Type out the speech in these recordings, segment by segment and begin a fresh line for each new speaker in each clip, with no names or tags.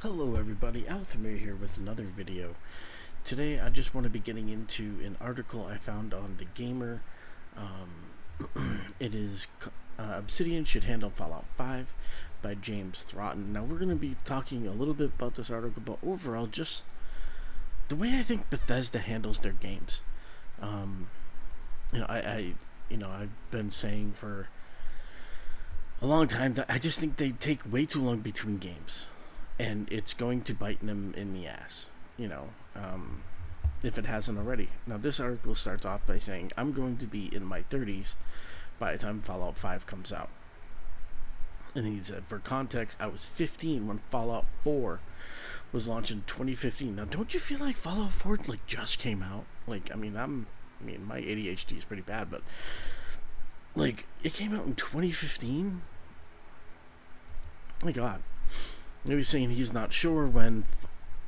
Hello everybody, Althemir here with another video. Today I just want to be getting into an article I found on The Gamer. It is Obsidian should handle Fallout 5 by James Throtten. Now we're going to be talking a little bit about this article, but overall just the way I think Bethesda handles their games. I've been saying for a long time that I just think they take way too long between games. And it's going to bite them in the ass, if it hasn't already. Now, this article starts off by saying, I'm going to be in my 30s by the time Fallout 5 comes out. And he said, for context, I was 15 when Fallout 4 was launched in 2015. Now, don't you feel like Fallout 4 just came out? My ADHD is pretty bad, but it came out in 2015? My God. Maybe saying he's not sure when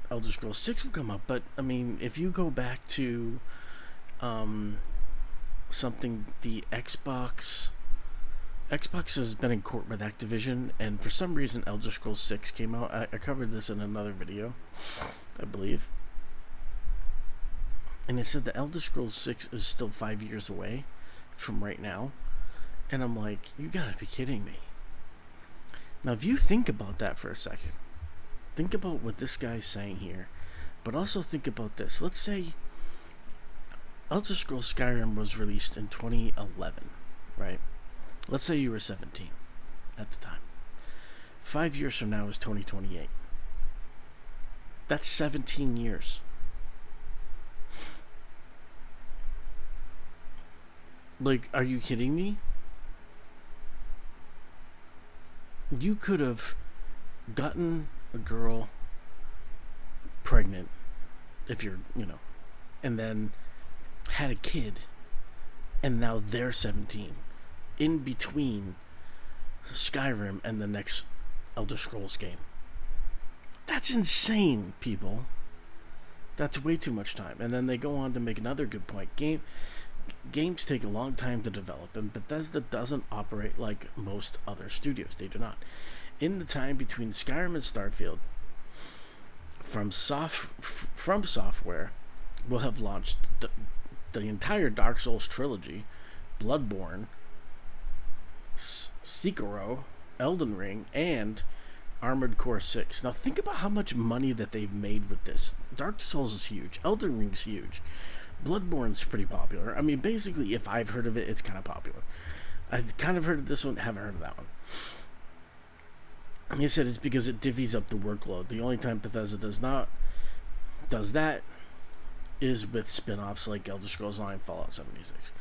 Elder Scrolls 6 will come up, but if you go back to something, the Xbox has been in court with Activision, and for some reason Elder Scrolls 6 came out. I covered this in another video, I believe, and it said the Elder Scrolls 6 is still 5 years away from right now, and I'm like, you gotta be kidding me. Now, if you think about that for a second, think about what this guy's saying here, but also think about this. Let's say Elder Scrolls Skyrim was released in 2011, right? Let's say you were 17 at the time. 5 years from now is 2028. That's 17 years. Are you kidding me? You could have gotten a girl pregnant if you're, and then had a kid, and now they're 17 in between Skyrim and the next Elder Scrolls game. That's insane, people. That's way too much time. And then they go on to make another good point. Games take a long time to develop, and Bethesda doesn't operate like most other studios. They do not. In the time between Skyrim and Starfield, From Software will have launched the entire Dark Souls trilogy, Bloodborne, Sekiro, Elden Ring, and Armored Core 6. Now think about how much money that they've made with this. Dark Souls is huge. Elden Ring's huge. Bloodborne's pretty popular. Basically, if I've heard of it, it's kind of popular. I've kind of heard of this one, haven't heard of that one. He said it's because it divvies up the workload. The only time Bethesda does that is with spin-offs like Elder Scrolls Online, Fallout 76.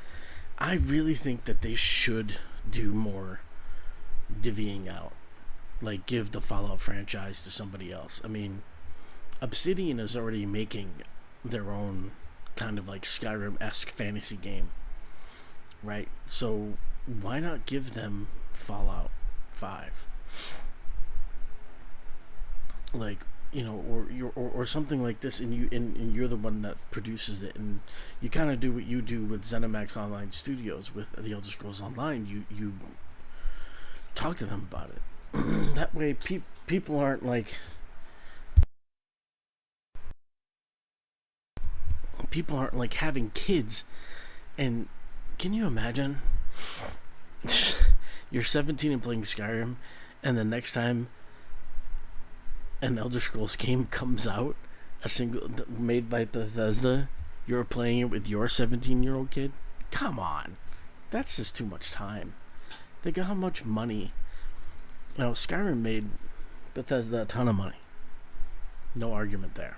I really think that they should do more divvying out. Give the Fallout franchise to somebody else. Obsidian is already making their own kind of Skyrim-esque fantasy game, right? So why not give them Fallout 5, or something like this, and you're the one that produces it, and you kind of do what you do with ZeniMax Online Studios with the Elder Scrolls Online. You talk to them about it. That way, people aren't having kids. And can you imagine you're 17 and playing Skyrim, and the next time an Elder Scrolls game comes out, made by Bethesda, you're playing it with your 17-year-old kid? Come on, that's just too much time. Think of how much money. Skyrim made Bethesda a ton of money, no argument there.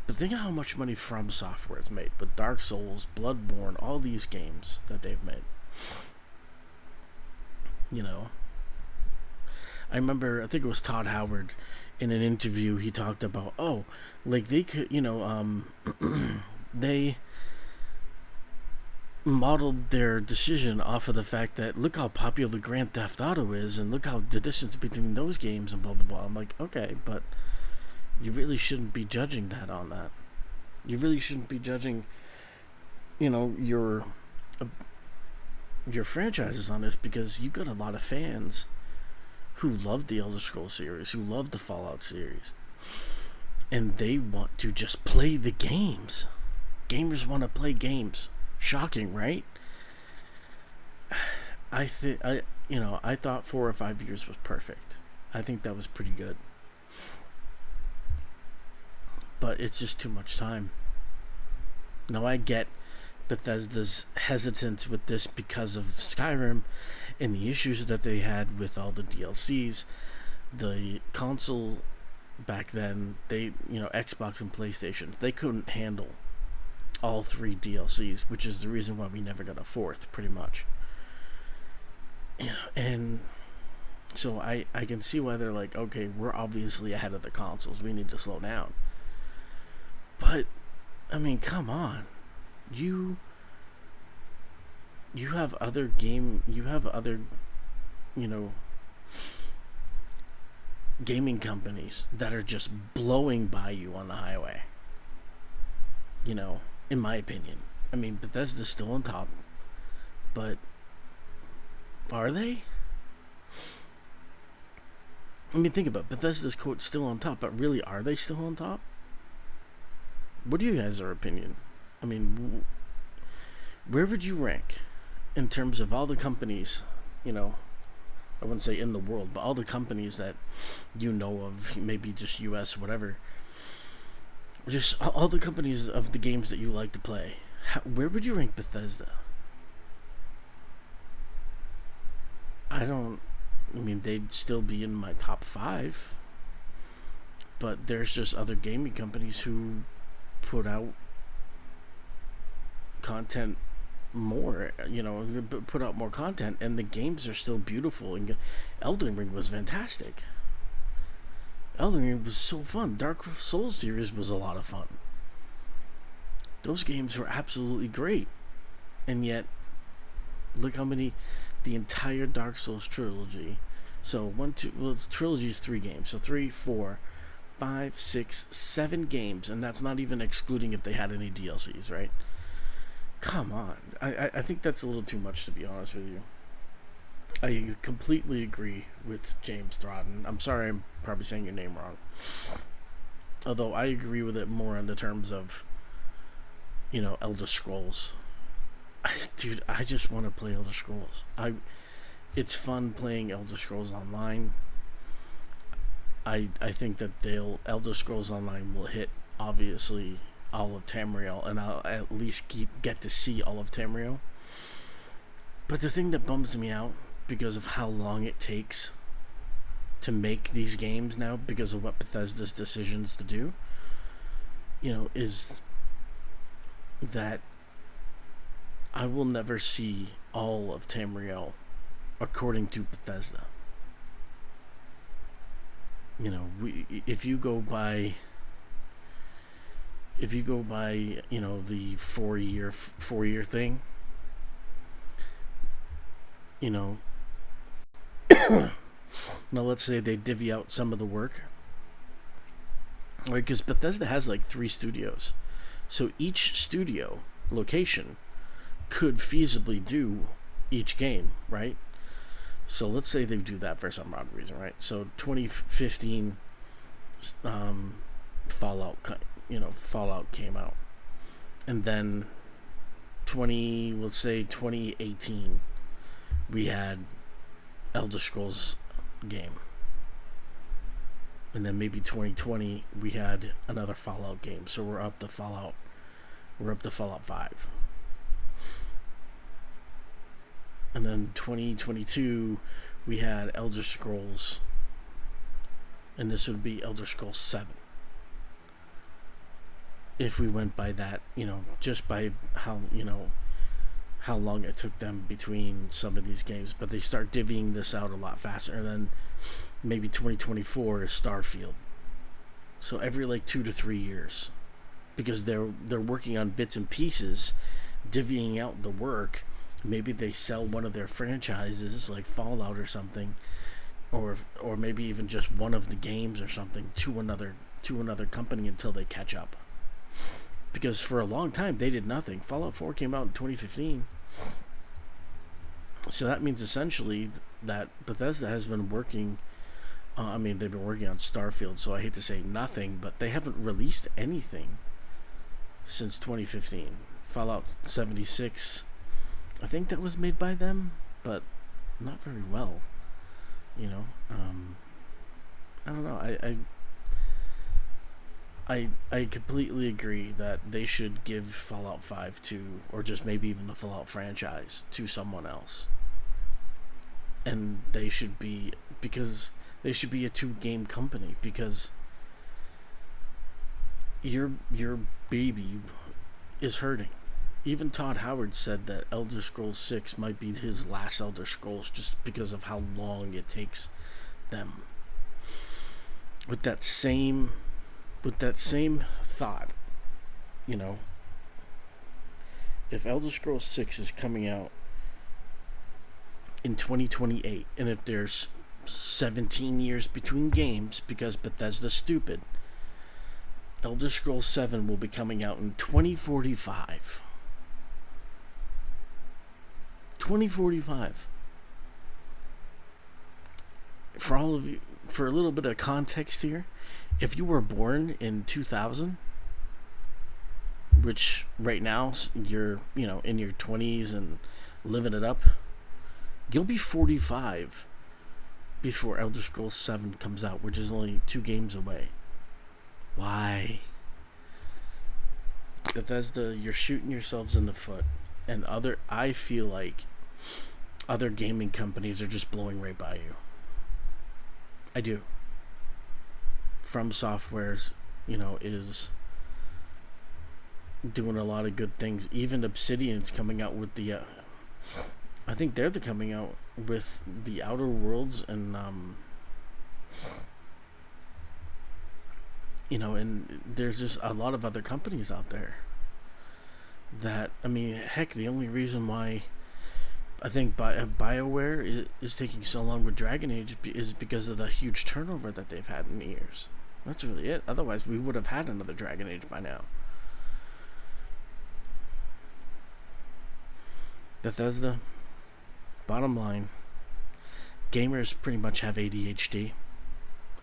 But think of how much money From Software has made with Dark Souls, Bloodborne, all these games that they've made. I remember, I think it was Todd Howard, in an interview, he talked about, they could, they modeled their decision off of the fact that look how popular Grand Theft Auto is, and look how the distance between those games and blah blah blah. I'm like, okay, but you really shouldn't be judging that on that. You really shouldn't be judging, your franchises on this, because you got a lot of fans who love the Elder Scrolls series, who love the Fallout series. and they want to just play the games. Gamers want to play games. Shocking, right? I thought 4 or 5 years was perfect. I think that was pretty good. But it's just too much time. Now I get Bethesda's hesitance with this because of Skyrim and the issues that they had with all the DLCs. The console back then, Xbox and PlayStation, they couldn't handle all 3 DLCs, which is the reason why we never got a 4th, pretty much. And so I can see why they're like, okay, we're obviously ahead of the consoles, we need to slow down. But I mean, come on, you have other gaming companies that are just blowing by you on the highway. In my opinion, I mean, Bethesda's still on top, but are they? I mean, think about it. Bethesda's quote still on top, but really, are they still on top? What do you guys' opinion? I mean, where would you rank in terms of all the companies, I wouldn't say in the world, but all the companies that you know of, maybe just US, whatever, just all the companies of the games that you like to play, where would you rank Bethesda? They'd still be in my top 5, but there's just other gaming companies who put out content more, put out more content, and the games are still beautiful. And Elden Ring was fantastic. Elden Ring was so fun. Dark Souls series was a lot of fun. Those games were absolutely great, and yet look how many, the entire Dark Souls trilogy. So it's trilogy is 3 games. So 3, 4, 5, 6, 7 games, and that's not even excluding if they had any DLCs, right? Come on. I think that's a little too much, to be honest with you. I completely agree with James Throtten. I'm sorry, I'm probably saying your name wrong. Although I agree with it more on the terms of, Elder Scrolls. Dude, I just want to play Elder Scrolls. It's fun playing Elder Scrolls Online. I think that Elder Scrolls Online will hit, obviously, all of Tamriel, and I'll at least get to see all of Tamriel. But the thing that bums me out, because of how long it takes to make these games now, because of what Bethesda's decisions to do, is that I will never see all of Tamriel according to Bethesda. If you go by the 4-year thing, now let's say they divvy out some of the work, right? Because Bethesda has like 3 studios, so each studio location could feasibly do each game, right? So let's say they do that for some odd reason, right? So 2015 Fallout came out, and then 2018 we had Elder Scrolls game, and then maybe 2020 we had another Fallout game. So we're up to Fallout 5. And then 2022 we had Elder Scrolls, and this would be Elder Scrolls 7. If we went by that, just by how long it took them between some of these games. But they start divvying this out a lot faster. And then maybe 2024 is Starfield. So every 2 to 3 years, because they're working on bits and pieces, divvying out the work. Maybe they sell one of their franchises, like Fallout or something, or maybe even just one of the games or something to another company until they catch up. Because for a long time they did nothing. Fallout 4 came out in 2015. So that means essentially that Bethesda has been working I mean, they've been working on Starfield, so I hate to say nothing, but they haven't released anything since 2015. Fallout 76, I think that was made by them, but not very well. You know, I don't know. I completely agree that they should give Fallout 5 to, or just maybe even the Fallout franchise, to someone else. And they should be, because they should be a 2 game company, because your baby is hurting. Even Todd Howard said that Elder Scrolls 6 might be his last Elder Scrolls just because of how long it takes them. With that same thought, you know, if Elder Scrolls 6 is coming out in 2028, and if there's 17 years between games because Bethesda's stupid, Elder Scrolls 7 will be coming out in 2045. 2045. For all of you, for a little bit of context here, if you were born in 2000, which right now you're, in your 20s and living it up, you'll be 45 before Elder Scrolls 7 comes out, which is only 2 games away. Why? Bethesda, you're shooting yourselves in the foot. And I feel like other gaming companies are just blowing right by you. I do. From Software's, is doing a lot of good things. Even Obsidian's coming out with the I think they're coming out with the Outer Worlds, and and there's just a lot of other companies out there that, I mean, heck, the only reason why I think BioWare is taking so long with Dragon Age is because of the huge turnover that they've had in the years. That's really it. Otherwise, we would have had another Dragon Age by now. Bethesda, bottom line, gamers pretty much have ADHD.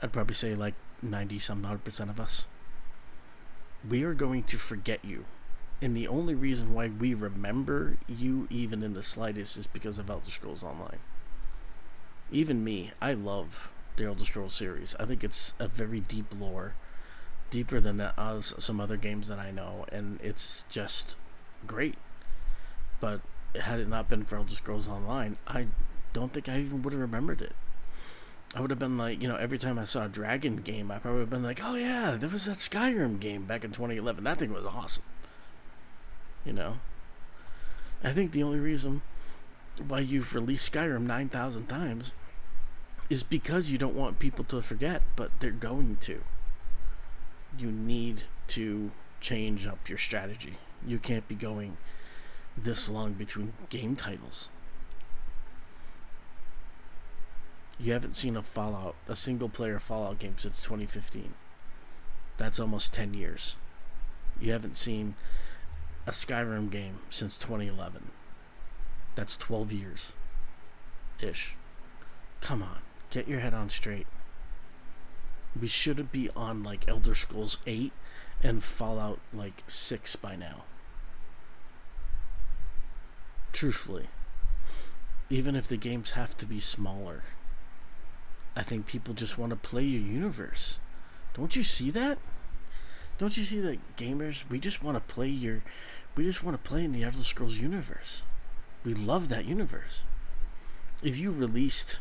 I'd probably say like 90-some-odd% of us. We are going to forget you. And the only reason why we remember you even in the slightest is because of Elder Scrolls Online. Even me, I love the Elder Scrolls series. I think it's a very deep lore, deeper than some other games that I know, and it's just great. But had it not been for Elder Scrolls Online, I don't think I even would have remembered it. I would have been like, every time I saw a Dragon game, I probably would have been like, oh yeah, there was that Skyrim game back in 2011. That thing was awesome. I think the only reason why you've released Skyrim 9,000 times is because you don't want people to forget, but they're going to. You need to change up your strategy. You can't be going this long between game titles. You haven't seen a single player Fallout game since 2015. That's almost 10 years. You haven't seen a Skyrim game since 2011. That's 12 years ish. Come on, get your head on straight. We should be on like Elder Scrolls 8 and Fallout like 6 by now. Truthfully. Even if the games have to be smaller, I think people just want to play your universe. Don't you see that? Don't you see that gamers, we just want to play in the Elder Scrolls universe. We love that universe. If you released,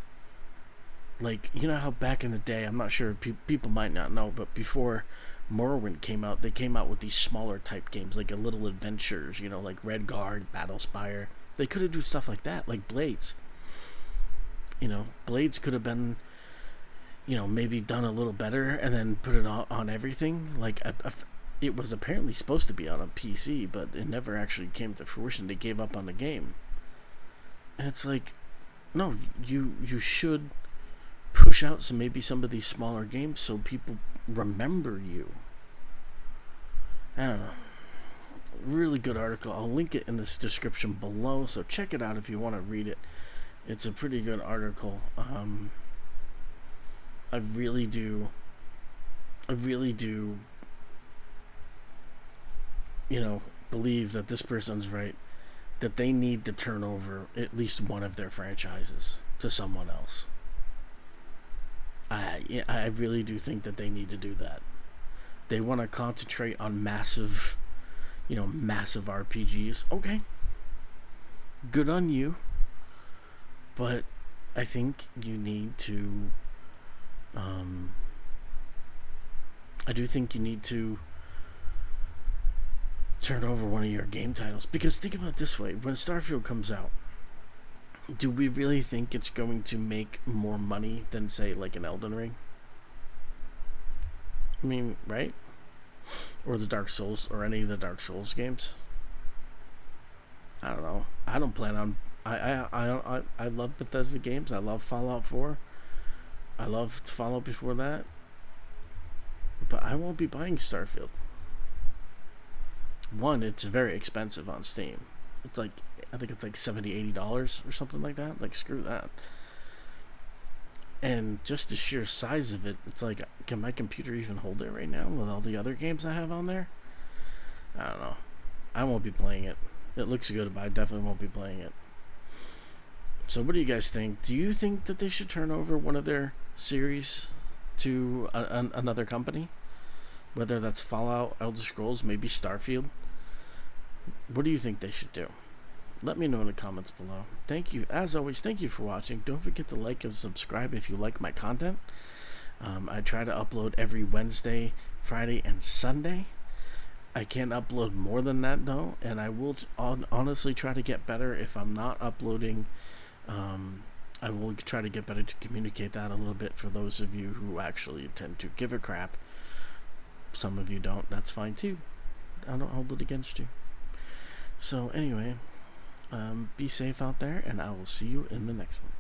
like, how back in the day, I'm not sure, people might not know, but before Morrowind came out, they came out with these smaller type games, like a Little Adventures, like Redguard, Battlespire. They could have do stuff like that, like Blades. Blades could have been, maybe done a little better and then put it on everything. Like, it was apparently supposed to be on a PC, but it never actually came to fruition. They gave up on the game. And it's like, no, you should push out some of these smaller games so people remember you. I don't know. Really good article. I'll link it in this description below, so check it out if you want to read it. It's a pretty good article. I really do. I really do. You know, believe that this person's right. That they need to turn over at least one of their franchises to someone else. I really do think that they need to do that. They want to concentrate on massive RPGs. Okay, good on you, but I think you need to. Um, I do think you need to turn over one of your game titles, because think about it this way: when Starfield comes out, do we really think it's going to make more money than, say, like an Elden Ring? I mean, right? Or the Dark Souls, or any of the Dark Souls games. I don't know. I don't plan on. I love Bethesda games. I love Fallout 4. I loved Fallout before that. But I won't be buying Starfield. One, it's very expensive on Steam. It's like, I think it's like $70-$80 or something like that. Like, screw that. And just the sheer size of it, it's like, can my computer even hold it right now with all the other games I have on there? I don't know. I won't be playing it. It looks good, but I definitely won't be playing it. So what do you guys think? Do you think that they should turn over one of their series to another company? Whether that's Fallout, Elder Scrolls, maybe Starfield? What do you think they should do? Let me know in the comments below. Thank you. As always, thank you for watching. Don't forget to like and subscribe if you like my content. I try to upload every Wednesday, Friday, and Sunday. I can't upload more than that, though, and I will honestly try to get better. If I'm not uploading, I will try to get better to communicate that a little bit for those of you who actually tend to give a crap. Some of you don't. That's fine, too. I don't hold it against you. So, anyway, be safe out there, and I will see you in the next one.